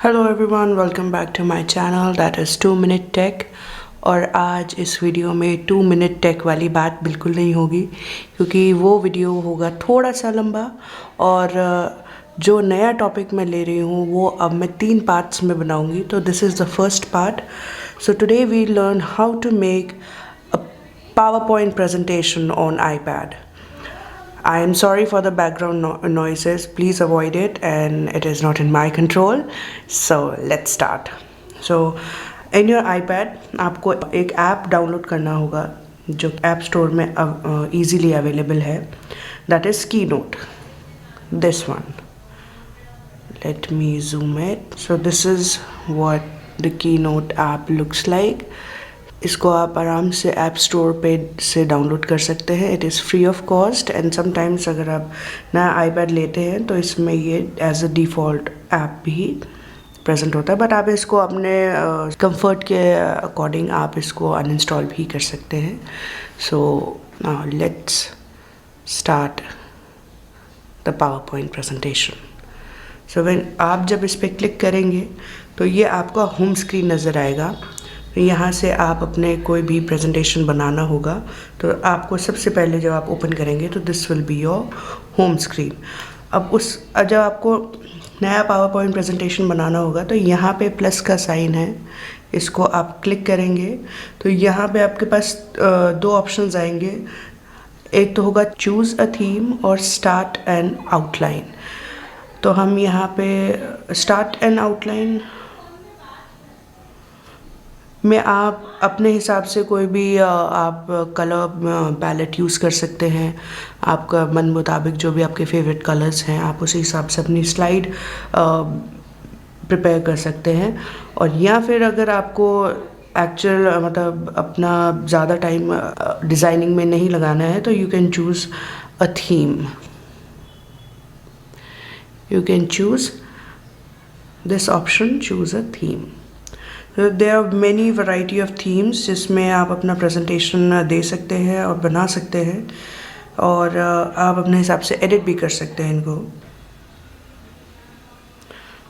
Hello everyone, welcome back to my channel that is 2 Minute Tech. और आज इस video में 2 मिनट टेक वाली बात बिल्कुल नहीं होगी, क्योंकि वो वीडियो होगा थोड़ा सा लंबा। और जो नया टॉपिक मैं ले रही हूँ वो अब मैं 3 पार्ट्स में बनाऊँगी। तो this is the first part. So today we learn how to make a PowerPoint presentation on iPad. I am sorry for the background noises, please avoid it, and it is not in my control. So let's start. So in your iPad आपको एक app download करना होगा जो app store में easily available है, that is Keynote. This one. Let me zoom it. So this is what the Keynote app looks like. इसको आप आराम से ऐप स्टोर पे से डाउनलोड कर सकते हैं। It is free of cost and sometimes अगर आप नया आईपैड लेते हैं तो इसमें ये एज अ डिफ़ॉल्ट ऐप भी प्रेजेंट होता है, बट आप इसको अपने कंफर्ट के अकॉर्डिंग आप इसको अनइंस्टॉल भी कर सकते हैं। So let's start the PowerPoint presentation. So when आप जब इस पर क्लिक करेंगे तो ये आपका होम स्क्रीन नज़र आएगा। यहाँ से आप अपने कोई भी प्रेजेंटेशन बनाना होगा तो आपको सबसे पहले जब आप ओपन करेंगे तो this will be your home screen. अब जब आपको नया पावर पॉइंट प्रेजेंटेशन बनाना होगा तो यहाँ पे प्लस का साइन है, इसको आप क्लिक करेंगे तो यहाँ पे आपके पास दो ऑप्शंस आएंगे। एक तो होगा चूज़ अ थीम और स्टार्ट एंड आउटलाइन। तो हम यहाँ पे स्टार्ट एंड आउटलाइन में आप अपने हिसाब से कोई भी आप कलर पैलेट यूज़ कर सकते हैं। आपका मन मुताबिक जो भी आपके फेवरेट कलर्स हैं आप उसी हिसाब से अपनी स्लाइड प्रिपेयर कर सकते हैं। और या फिर अगर आपको एक्चुअल मतलब अपना ज़्यादा टाइम डिज़ाइनिंग में नहीं लगाना है तो you can choose a theme. You can choose this option, choose a theme. There are many variety of themes जिसमें आप अपना प्रेजेंटेशन दे सकते हैं और बना सकते हैं, और आप अपने हिसाब से एडिट भी कर सकते हैं इनको।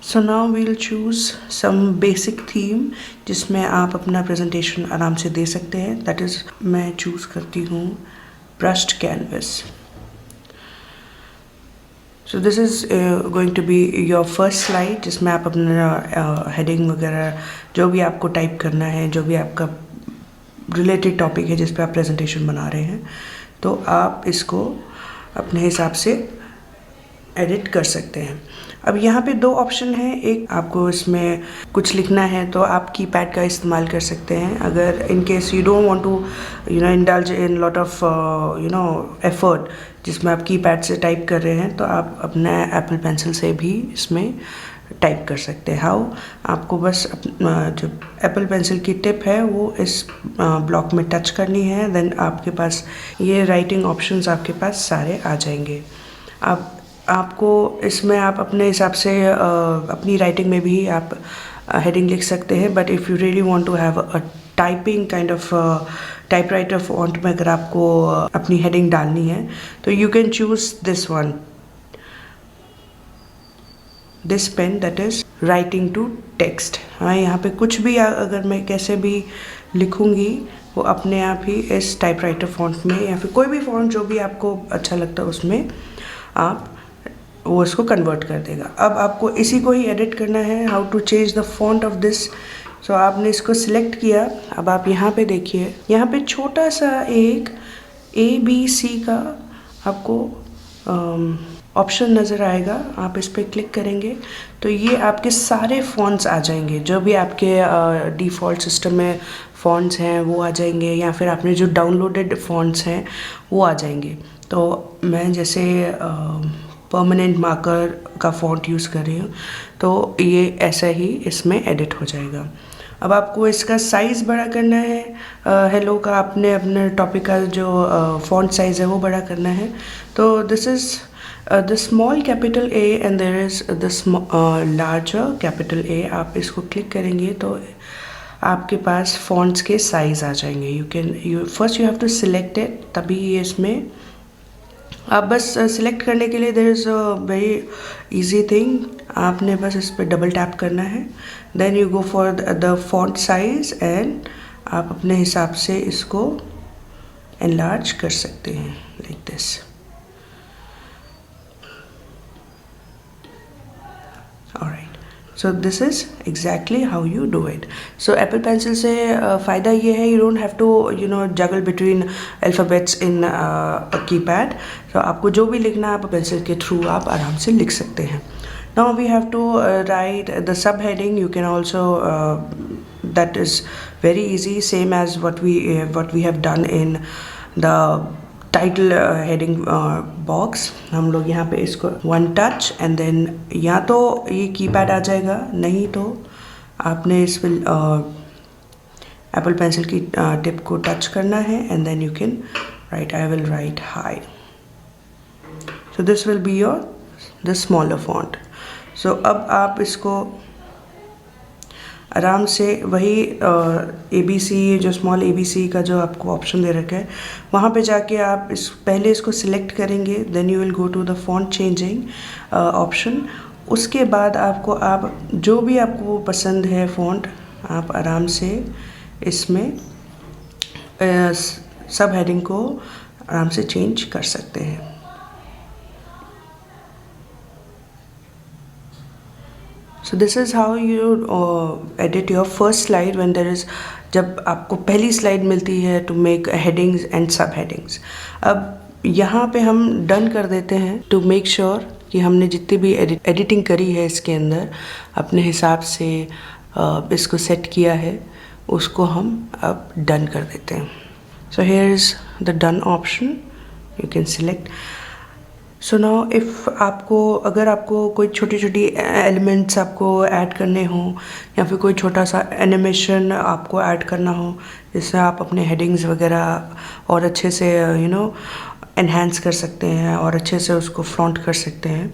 So now we'll choose some basic theme जिसमें आप अपना प्रेजेंटेशन आराम से दे सकते हैं। दैट इज़ मैं चूज़ करती हूँ brushed canvas. So this is going to be your first slide जिसमें आप अपना हेडिंग वगैरह जो भी आपको टाइप करना है, जो भी आपका रिलेटेड टॉपिक है जिस पे आप प्रेजेंटेशन बना रहे हैं, तो आप इसको अपने हिसाब से एडिट कर सकते हैं। अब यहाँ पे दो ऑप्शन हैं। एक, आपको इसमें कुछ लिखना है तो आप कीपैड का इस्तेमाल कर सकते हैं। अगर in case you don't want to indulge in lot of effort जिसमें आप कीपैड से टाइप कर रहे हैं तो आप अपना एप्पल पेंसिल से भी इसमें टाइप कर सकते हैं। हाउ, आपको बस जो एप्पल पेंसिल की टिप है वो इस ब्लॉक में टच करनी है, देन आपके पास ये राइटिंग ऑप्शंस आपके पास सारे आ जाएंगे। आपको इसमें आप अपने हिसाब से अपनी राइटिंग में भी आप हेडिंग लिख सकते हैं, but if you really want to have a typing kind of typewriter font में अगर आपको अपनी हेडिंग डालनी है तो you can choose this one, this pen, that is writing to text. हाँ, यहाँ पे कुछ भी अगर मैं कैसे भी लिखूँगी वो अपने आप ही इस टाइपराइटर फॉन्ट में या फिर कोई भी फॉन्ट जो भी आपको अच्छा लगता है उसमें आप वो इसको कन्वर्ट कर देगा। अब आपको इसी को ही एडिट करना है, how to change the font of this. So आपने इसको सिलेक्ट किया। अब आप यहाँ पे देखिए, यहाँ पे छोटा सा एक ABC का आपको ऑप्शन नज़र आएगा। आप इस पर क्लिक करेंगे तो ये आपके सारे फॉन्ट्स आ जाएंगे, जो भी आपके डिफ़ॉल्ट सिस्टम में फॉन्ट्स हैं वो आ जाएंगे, या फिर आपने जो डाउनलोडेड फॉन्ट्स हैं वो आ जाएंगे। तो मैं जैसे परमानेंट मार्कर का फ़ॉन्ट यूज़ कर रही हूँ तो ये ऐसा ही इसमें एडिट हो जाएगा। अब आपको इसका साइज़ बड़ा करना है, हेलो का आपने अपने टॉपिक का जो फ़ॉन्ट साइज़ है वो बड़ा करना है। तो this is the small capital A and there is the larger capital A। आप इसको क्लिक करेंगे तो आपके पास फ़ॉन्ट्स के साइज़ आ जाएंगे। You first you have to select it, तभी ये इसमें आप बस सिलेक्ट करने के लिए there is a very easy thing, आपने बस इस पर डबल टैप करना है, then you go for the font size and आप अपने हिसाब से इसको एनलार्ज कर सकते हैं like this. Alright, so this is exactly how you do it. So Apple Pencil से फ़ायदा ये है, you don't have to juggle between alphabets in keypad. तो आपको जो भी लिखना है आप पेंसिल के थ्रू आप आराम से लिख सकते हैं। Now we have to write the sub heading, you can also that is very easy, same as what we have done in the title heading box. हम लोग यहाँ पे इसको वन टच एंड देन या तो ये कीपैड आ जाएगा, नहीं तो आपने इस पर एप्पल पेंसिल की टिप को टच करना है and then you can write, I will write hi. So this will be your the smaller font. So अब आप इसको आराम से वही ABC, जो स्मॉल ABC का जो आपको ऑप्शन दे रखा है वहाँ पे जाके आप पहले इसको सिलेक्ट करेंगे, then you will go to the font changing option. उसके बाद आप जो भी आपको पसंद है फॉन्ट आप आराम से इसमें सब हेडिंग को आराम से चेंज कर सकते हैं। So this is how you edit your first slide when there is, जब आपको पहली स्लाइड मिलती है to make headings and sub headings। अब यहाँ पे हम डन कर देते हैं to make sure कि हमने जितनी भी एडिटिंग करी है इसके अंदर अपने हिसाब से इसको सेट किया है, उसको हम अब डन कर देते हैं। So here is the done option, you can select। So now if अगर आपको कोई छोटी छोटी एलिमेंट्स आपको ऐड करने हों या फिर कोई छोटा सा एनिमेशन आपको ऐड करना हो जिससे आप अपने हेडिंग्स वगैरह और अच्छे से एनहांस कर सकते हैं और अच्छे से उसको फ्लॉन्ट कर सकते हैं,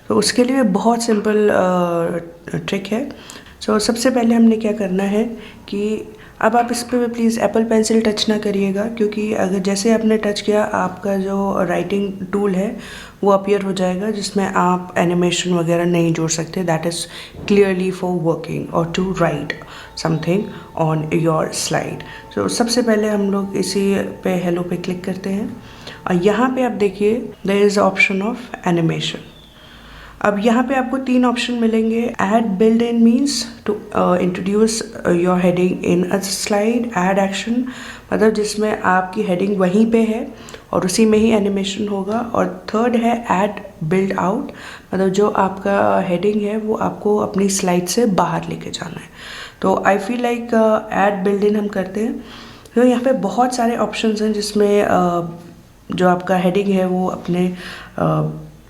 तो उसके लिए बहुत सिंपल ट्रिक है। सो सबसे पहले हमने क्या करना है कि अब आप इस पर प्लीज़ एप्पल पेंसिल टच ना करिएगा, क्योंकि अगर जैसे आपने टच किया आपका जो राइटिंग टूल है वो अपीयर हो जाएगा जिसमें आप एनिमेशन वगैरह नहीं जोड़ सकते। That is clearly for working और to write something on your slide. So सबसे पहले हम लोग इसी पे हेलो पे क्लिक करते हैं और यहाँ पे आप देखिए there is option of animation. अब यहाँ पे आपको 3 ऑप्शन मिलेंगे। Add build in means to introduce your heading in a slide. Add action मतलब जिसमें आपकी हेडिंग वहीं पे है और उसी में ही एनिमेशन होगा। और थर्ड है ऐड बिल्ड आउट, मतलब जो आपका हेडिंग है वो आपको अपनी स्लाइड से बाहर लेके जाना है। तो I feel like add build इन हम करते हैं। तो यहाँ पे बहुत सारे ऑप्शंस हैं जिसमें जो आपका हेडिंग है वो अपने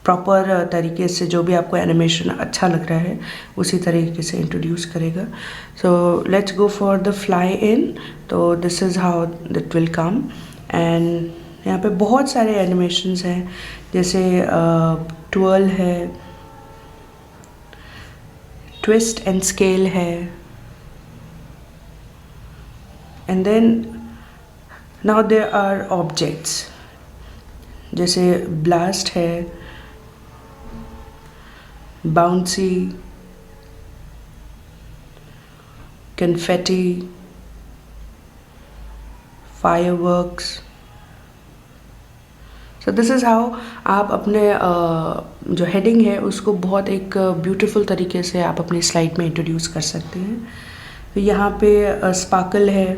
प्रॉपर तरीके से जो भी आपको एनिमेशन अच्छा लग रहा है उसी तरीके से इंट्रोड्यूस करेगा। So let's go for the fly in. तो this is how that will come. And यहाँ पे बहुत सारे एनिमेशंस हैं जैसे ट्विर्ल है, ट्विस्ट एंड स्केल है, and then now there are objects जैसे ब्लास्ट है, bouncy, confetti, fireworks. So this is how आप अपने जो हेडिंग है उसको बहुत एक ब्यूटीफुल तरीके से आप अपनी स्लाइड में इंट्रोड्यूस कर सकते हैं। तो यहाँ पे स्पार्कल है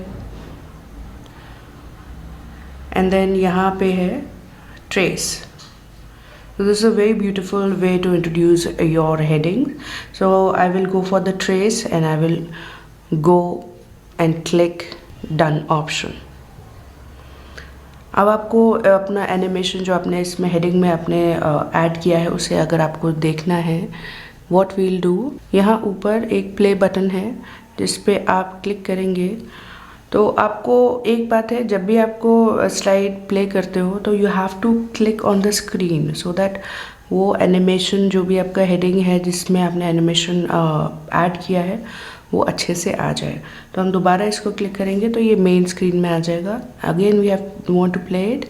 एंड देन यहाँ पे है trace. So this is a very beautiful way to introduce your heading. So I will go for the trace and I will go and click done option. अब आपको अपना एनिमेशन जो आपने इसमें हेडिंग में आपने ऐड किया है उसे अगर आपको देखना है, what we'll do, यहाँ ऊपर एक प्ले बटन है जिस पे आप क्लिक करेंगे तो आपको एक बात है, जब भी आपको स्लाइड प्ले करते हो तो you have to click on the screen so that वो एनिमेशन जो भी आपका हेडिंग है जिसमें आपने एनिमेशन ऐड किया है वो अच्छे से आ जाए। तो हम दोबारा इसको क्लिक करेंगे तो ये मेन स्क्रीन में आ जाएगा। Again we have want to play it,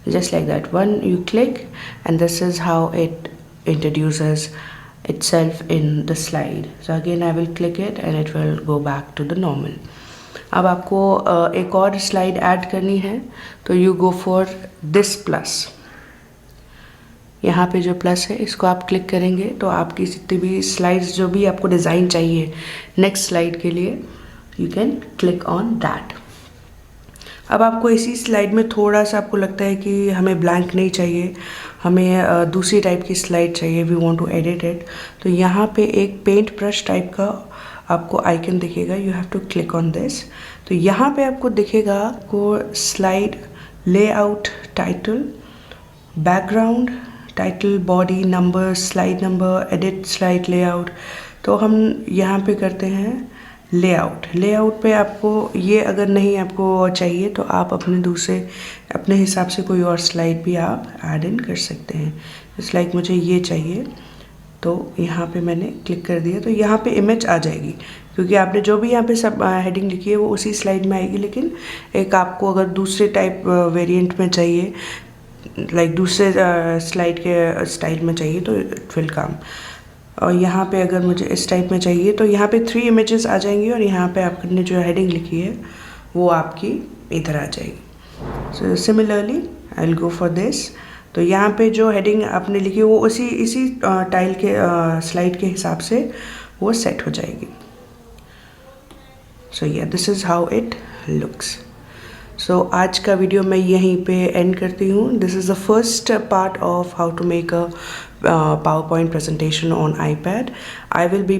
just like that. One you click and this is how it introduces itself in the slide. So again I will click it and it will go back to the normal. अब आपको एक और slide add करनी है तो you go for this plus. यहाँ पे जो प्लस है इसको आप क्लिक करेंगे तो आपकी जितनी भी स्लाइड्स जो भी आपको डिज़ाइन चाहिए नेक्स्ट स्लाइड के लिए you can click on that. अब आपको इसी स्लाइड में थोड़ा सा आपको लगता है कि हमें ब्लैंक नहीं चाहिए, हमें दूसरी टाइप की स्लाइड चाहिए, we want to edit it, तो यहाँ पे एक पेंट ब्रश टाइप का आपको आइकन दिखेगा, you have to click on this. तो यहाँ पे आपको दिखेगा को slide layout, title, background, title, body, number, slide number, edit slide layout. तो हम यहाँ पे करते हैं लेआउट। लेआउट पे आपको ये अगर नहीं आपको चाहिए तो आप अपने हिसाब से कोई और स्लाइड भी आप ऐड इन कर सकते हैं। जैसे लाइक मुझे ये चाहिए तो यहाँ पे मैंने क्लिक कर दिया तो यहाँ पे इमेज आ जाएगी, क्योंकि आपने जो भी यहाँ पे सब हेडिंग लिखी है वो उसी स्लाइड में आएगी। लेकिन एक आपको अगर दूसरे टाइप वेरिएंट में चाहिए, लाइक दूसरे स्लाइड के स्टाइल में चाहिए तो इट विल कम। और यहाँ पे अगर मुझे इस टाइप में चाहिए तो यहाँ पे 3 इमेजेस आ जाएंगी और यहाँ पे आपने जो हेडिंग लिखी है वो आपकी इधर आ जाएगी। So similarly I will go for this. तो यहाँ पे जो हेडिंग आपने लिखी है वो इसी टाइल के स्लाइड के हिसाब से वो सेट हो जाएगी। सो या this is how it looks. So आज का वीडियो मैं यहीं पे एंड करती हूँ। This is the first part of how to make a PowerPoint presentation on iPad. I will be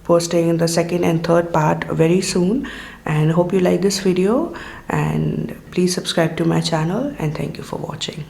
posting the second and third part very soon, and hope you like this video, and please subscribe to my channel, and thank you for watching.